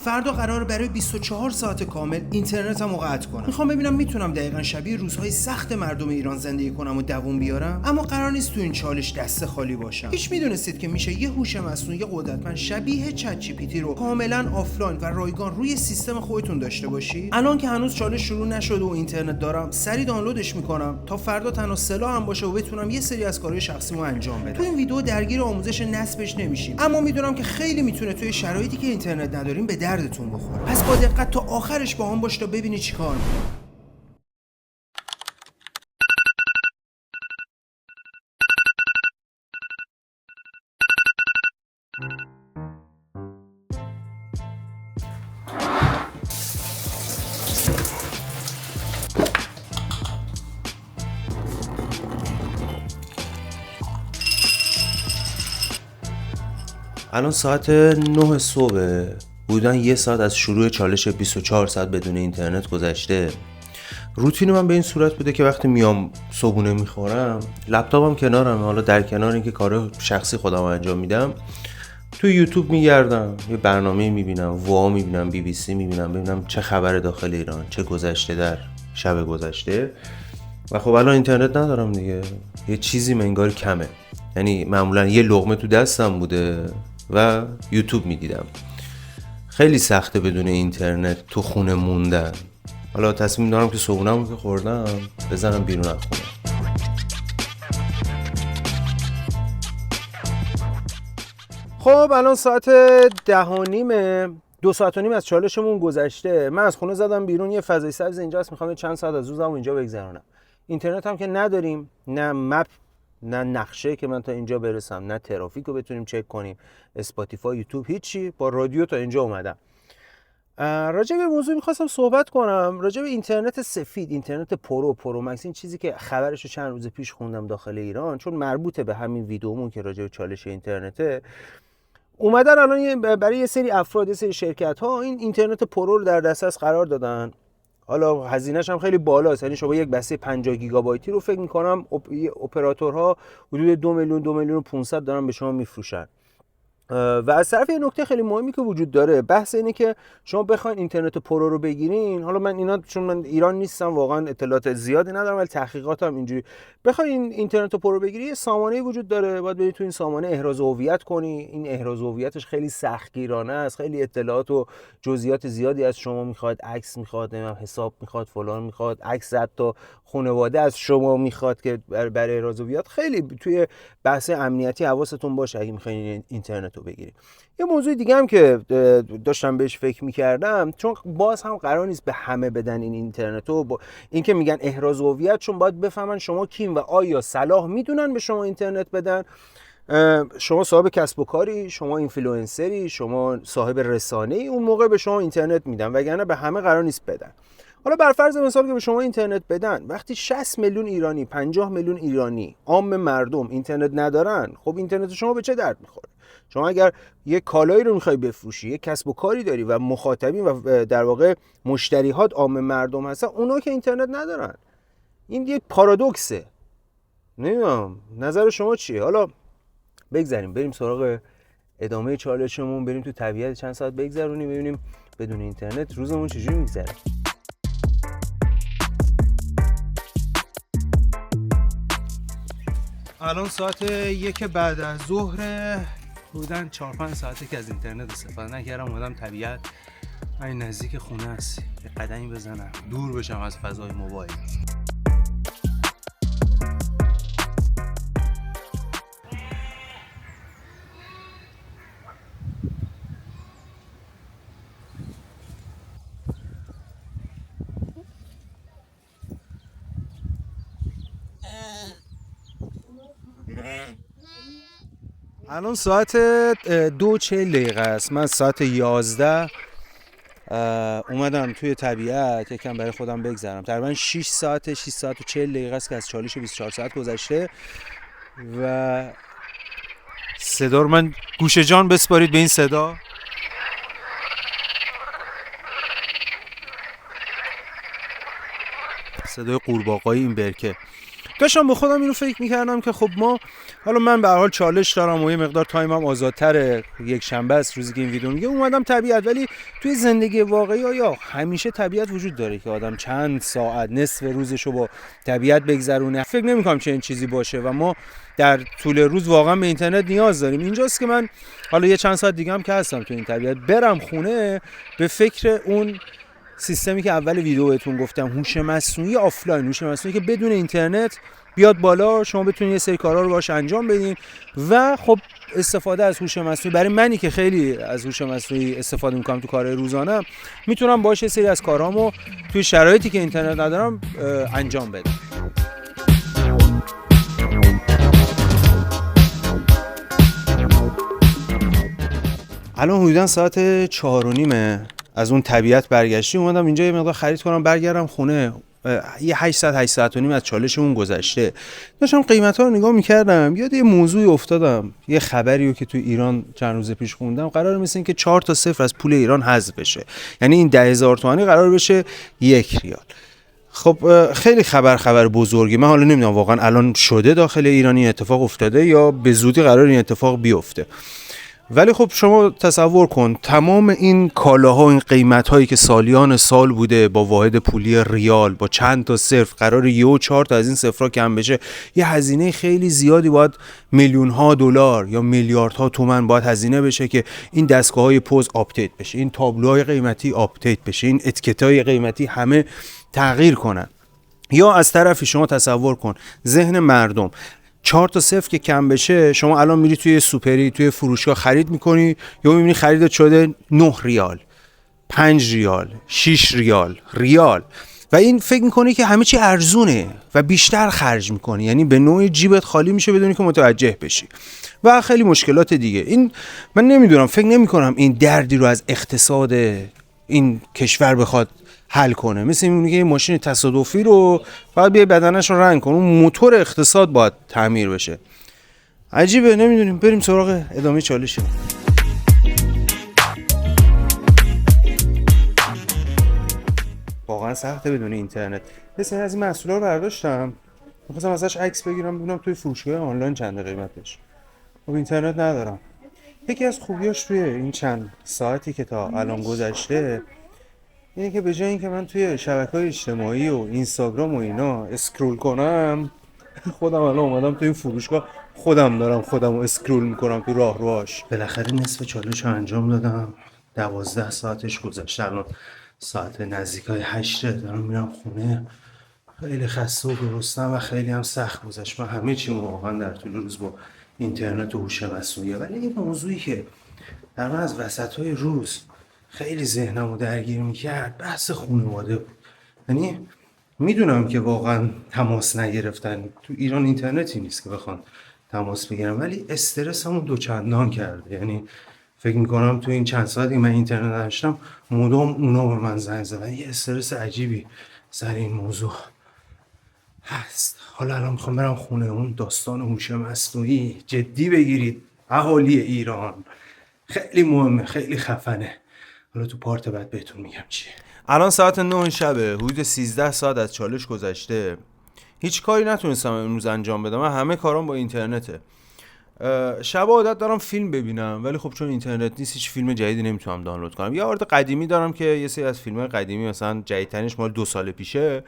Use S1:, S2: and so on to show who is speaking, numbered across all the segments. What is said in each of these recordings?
S1: فردا قراره برای 24 ساعت کامل اینترنتمو قطع کنم. میخوام ببینم میتونم دقیقاً شبیه روزهای سخت مردم ایران زندگی کنم و دووم بیارم، اما قرار نیست تو این چالش دست خالی باشم. هیچ میدونستید که میشه یه هوش مصنوعی قدرتمند شبیه چت جی پی تی رو کاملا آفلاین و رایگان روی سیستم خودتون داشته باشی؟ الان که هنوز چالش شروع نشده و اینترنت دارم، سری دانلودش میکنم تا فردا تنها سلاحم باشه و بتونم یه سری از کارهای شخصیمو انجام بدم. تو این ویدیو درگیر آموزش نصبش نمیشیم، اما میدونم که خیلی میتونه توی شرایطی که اینترنت نداریم به دردتون بخوره. پس با دقت تا آخرش با هم باش تا ببینی چیکار میکنم.
S2: الان ساعت 9 صبح، بودن یه ساعت از شروع چالش 24 ساعت بدون اینترنت گذشته. روتین من به این صورت بوده که وقتی میام صبحونه میخورم، لپتاپم کنارم، حالا در کنار اینکه کار شخصی خودم انجام میدم، تو یوتیوب میگردم، یه برنامه میبینم، وا میبینم، بی بی سی میبینم، ببینم چه خبر داخل ایران، چه گذشته در شب گذشته. و خب الان اینترنت ندارم دیگه، یه چیزی منگار کمه. یعنی معمولا یه لقمه تو دستم بوده و یوتیوب میدیدم. خیلی سخته بدون اینترنت تو خونه موندن. حالا تصمیم دارم که صبحونه‌مو که خوردم بزنم بیرون از خونه.
S1: خب الان ساعت 10:30، 2 ساعت و نیم از چالشمون گذشته. من از خونه زدم بیرون، یه فضای سبز اینجاست، میخوام چند ساعت از روزمو اینجا بگذرونم. اینترنت هم که نداریم، نه مپ، نه نقشه که من تا اینجا برسم، نه ترافیک رو بتونیم چک کنیم، اسپاتیفای، یوتیوب، هیچی. با رادیو تا اینجا اومدم. راجع به موضوع میخواستم صحبت کنم، راجع به اینترنت سفید، اینترنت پرو مکس، این چیزی که خبرش رو چند روز پیش خوندم داخل ایران، چون مربوطه به همین ویدیومون که راجع به چالش اینترنته. اومدن الان برای یه سری افراد، یه سری شرکت ها این اینترنت پرو رو در دسترس قرار دادن. حالا هزینه‌ش هم خیلی بالاست، یعنی شما یک بسته 50 گیگابایتی رو فکر می‌کنم اپراتورها حدود 2,500,000 دارن به شما میفروشن. و از طرف یه نکته خیلی مهمی که وجود داره، بحث اینه که شما بخواید اینترنت پرو رو بگیرین، حالا من اینا چون من ایران نیستم واقعا اطلاعات زیادی ندارم، ولی تحقیقاتم اینجوری، بخواید این اینترنت پرو بگیری یه سامانه‌ای وجود داره، باید برید تو این سامانه احراز هویت کنی. این احراز هویتش خیلی سختگیرانه است، خیلی اطلاعات و جزئیات زیادی از شما میخواد، عکس میخواد، نمیدونم حساب میخواد، فلان میخواد، عکس حتی خانواده از شما میخواد که برای احراز هویت. خیلی توی بحث امنیتی حواستون باشه اگه میخواین اینترنت رو بگیرید. یه موضوع دیگه هم که داشتم بهش فکر میکردم، چون باز هم قرار نیست به همه بدن این اینترنت رو، با این که میگن احراز هویت، چون باید بفهمن شما کیم و آیا صلاح میدونن به شما اینترنت بدن. شما صاحب کسب و کاری، شما اینفلوئنسری، شما صاحب رسانه‌ای، اون موقع به شما اینترنت میدن، وگرنه به همه قرار نیست بدن. حالا بر فرض مثال که به شما اینترنت بدن، وقتی 60 میلیون ایرانی، 50 میلیون ایرانی، عام مردم اینترنت ندارن، خب اینترنت شما به چه درد میخوره؟ شما اگر یک کالایی رو میخوای بفروشی، یک کسب و کاری داری و مخاطبین و در واقع مشتریات عام مردم هستن، اونا که اینترنت ندارن. این یک پارادوکسه. نمیدونم نظر شما چیه؟ حالا بگذاریم بریم سراغ ادامه چالشمون، بریم تو طبیعت چند ساعت بگذرونیم، ببینیم بدون اینترنت روزمون چجوری میگذره.
S3: الان ساعت 1 بعد از ظهر، بودن 4-5 ساعته که از اینترنت استفاده نکردم. اومدم طبیعت، این نزدیک خونه است، یه قدمی بزنم دور بشم از فضای موبایل.
S1: الان ساعت 2:40 است. من ساعت 11 اومدم توی طبیعت یکم برای خودم بگذرم. تقریبا 6 ساعت و 40 دقیقه است که از چالش 24 ساعت گذشته و صدا رو من گوش جان بسپارید به این صدا. صدای قورباغه‌ای این برکه. داشتم با خودم اینو فکر میکردم که خب ما حالا من به هر حال چالش دارم و یه مقدار تایمم آزادتره، یک شنبه است روزی که این ویدیو میگه اومدم طبیعت. ولی توی زندگی واقعی یا همیشه طبیعت وجود داره که آدم چند ساعت نصف روزشو با طبیعت بگذرونه؟ فکر نمی‌کنم چنین چیزی باشه و ما در طول روز واقعا به اینترنت نیاز داریم. اینجاست که من حالا یه چند ساعت دیگه هم که هستم تو این طبیعت برم خونه، به فکر اون سیستمی که اول ویدیو بهتون گفتم، هوش مصنوعی آفلاین، هوش مصنوعی که بدون اینترنت بیاد بالا، شما بتونید یه سری کارا رو باهاش انجام بدین. و خب استفاده از هوش مصنوعی برای منی که خیلی از هوش مصنوعی استفاده میکنم تو کارهای روزانه، میتونم باهاش یه سری از کارهامو توی شرایطی که اینترنت ندارم انجام بدم. الان حدوداً ساعت 4:30 از اون طبیعت برگشتیم، اومدم اینجا یه مقدار خرید کنم برگردم خونه. یه 8 ساعت و نیم از چالشمون گذشته. داشتم قیمت‌ها رو نگاه می‌کردم، یاد یه موضوعی افتادم، یه خبریو که تو ایران چند روز پیش خوندم. قراره مثل این که 4 تا 0 از پول ایران حذف بشه، یعنی این 10,000 تومانی قرار بشه 1 ریال. خب خیلی خبر بزرگی. من حالا نمیدونم واقعا الان شده داخل ایران این اتفاق افتاده یا به زودی قرار این اتفاق بیفته. ولی خب شما تصور کن تمام این کالاها و این قیمت‌هایی که سالیان سال بوده با واحد پولی ریال، با چند تا صفر، قرار یهو 4 تا از این صفرها کم بشه. یه هزینه خیلی زیادی باید، میلیون‌ها دلار یا میلیاردها تومان باید هزینه بشه که این دستگاه‌های پوز آپدیت بشه، این تابلوهای قیمتی آپدیت بشه، این اتیکت‌های قیمتی همه تغییر کنن. یا از طرفی شما تصور کن ذهن مردم 4 تا 0 که کم بشه، شما الان میری توی سوپری، توی فروشگاه خرید میکنی، یا میبینی خریدت شده 9 ریال، 5 ریال، 6 ریال و این فکر میکنی که همه چی ارزونه و بیشتر خرج میکنی، یعنی به نوعی جیبت خالی میشه بدونی که متوجه بشی و خیلی مشکلات دیگه. این من نمیدونم، فکر نمیکنم این دردی رو از اقتصاد این کشور بخواد حل کنه. مثل اینه که یه ماشین تصادفی رو باید بیای بدنش رو رنگ کنه، اون موتور اقتصاد باید تعمیر بشه. عجیبه، نمیدونیم. بریم سراغ ادامه چالش. واقعا سخته بدون اینترنت. مثلا از این محصولا رو برداشتم، می‌خواستم ازش عکس بگیرم ببینم توی فروشگاه آنلاین چنده قیمتش. خب اینترنت ندارم. یکی از خوبیاش توی این چند ساعتی که تا الان گذشته اینه که به جای اینکه من توی شبکه‌های اجتماعی و اینستاگرام و اینا اسکرول کنم، خودم الان اومدم توی این فروشگاه، خودم دارم خودمو اسکرول میکنم تو راهروهاش. بالاخره نصف چالش رو انجام دادم. 12 ساعتش گذشته، الان ساعت نزدیکای 8 دارم میرم خونه. خیلی خسته و گرسنه‌ام و خیلی هم سخت گذشت. من همه چی واقعا در طول روز با اینترنت و هوش مصنوعی، ولی یه موضوعی که در من از وسطای روز خیلی ذهنمو درگیر میکرد بحث خانواده بود. یعنی میدونم که واقعا تماس نگرفتن تو ایران اینترنتی نیست که بخوان تماس بگیرم، ولی استرسمو دوچندان کرده. یعنی فکر میکنم تو این چند ساعتی من اینترنت داشتم مدام اونا به من زنگ زدن. یه استرس عجیبی سر این موضوع هست. حالا الان میخوام برم خونه. اون داستان هوش مصنوعی جدی بگیرید اهالی ایران، خیلی مهمه، خیلی خفنه. حالا تو پارت بعد بهتون میگم چیه. الان ساعت 9 شبه، حدود 13 ساعت از چالش گذشته. هیچ کاری نتونستم امروز انجام بدم. من همه کارام با اینترنته. شب عادت دارم فیلم ببینم، ولی خب چون اینترنت نیست هیچ فیلم جدیدی نمیتونم دانلود کنم. یه عرض قدیمی دارم که یه سری از فیلم‌های قدیمی مثلا جدیدترینش مال 2 سال پیشه.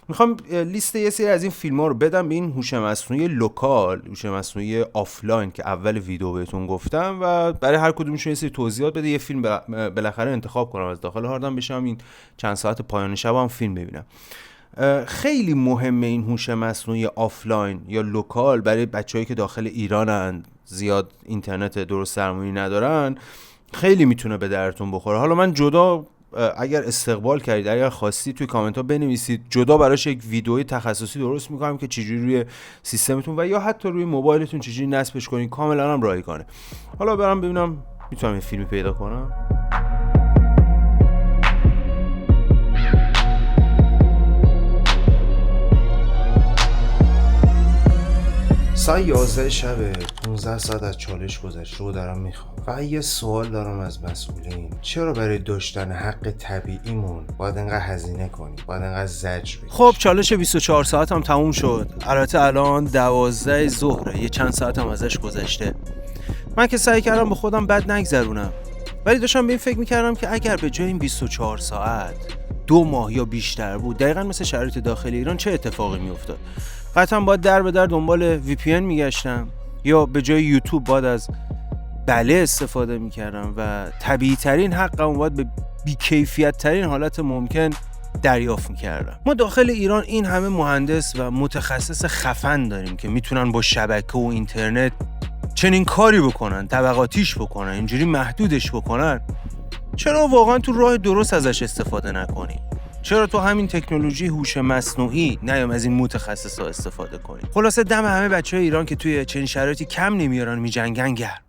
S1: میخوام لیست یه سری از این فیلم‌ها رو بدم به این هوش مصنوعی لوکال، هوش مصنوعی آفلاین که اول ویدیو بهتون گفتم، و برای هر کدومشون یه سری توضیحات بده. یه فیلم بالاخره انتخاب کنم از داخل هاردم، بشم این چند ساعت پایان شبم فیلم ببینم. خیلی مهمه این هوش مصنوعی آفلاین یا لوکال برای بچه‌هایی که داخل ایرانن، زیاد اینترنت درست درمونی ندارن. خیلی میتونه به درتون بخوره. حالا من جدا اگر استقبال کردید، اگر خواستید توی کامنت ها بنویسید، جدا براش یک ویدئوی تخصصی درست میکنم که چجوری روی سیستمتون و یا حتی روی موبایلتون چجوری نصبش کنید. کاملا هم رایگانه. حالا برام ببینم میتونم یه فیلمی پیدا کنم.
S2: ساعت 11 شب 15 ساعت از چالش گذشته و دارم میخوام. و یه سوال دارم از مسئولین، چرا برای داشتن حق طبیعیمون باید انقدر هزینه کنیم؟ باید انقدر زجر بکشیم؟
S1: خب چالش 24 ساعت هم تموم شد. البته الان 12 ظهره، یه چند ساعت هم ازش گذشته. من که سعی کردم به خودم بد نگذرونم، ولی داشتم به این فکر میکردم که اگر به جای این 24 ساعت 2 ماه یا بیشتر بود، دقیقاً مثل شرایط داخل ایران، چه اتفاقی میافتاد؟ قطعا باید در به در دنبال VPN میگشتم، یا به جای یوتیوب باید از بله استفاده میکردم و طبیعی ترین حقم باید به بیکیفیت ترین حالت ممکن دریافت میکردم. ما داخل ایران این همه مهندس و متخصص خفن داریم که میتونن با شبکه و اینترنت چنین کاری بکنن، طبقاتیش بکنن، اینجوری محدودش بکنن. چرا واقعا تو راه درست ازش استفاده نکنیم؟ چرا تو همین تکنولوژی هوش مصنوعی نیام از این متخصصا استفاده کنیم؟ خلاصه دم همه بچهای ایران که توی چنین شرایطی کم نمیارن میجنگن گرم.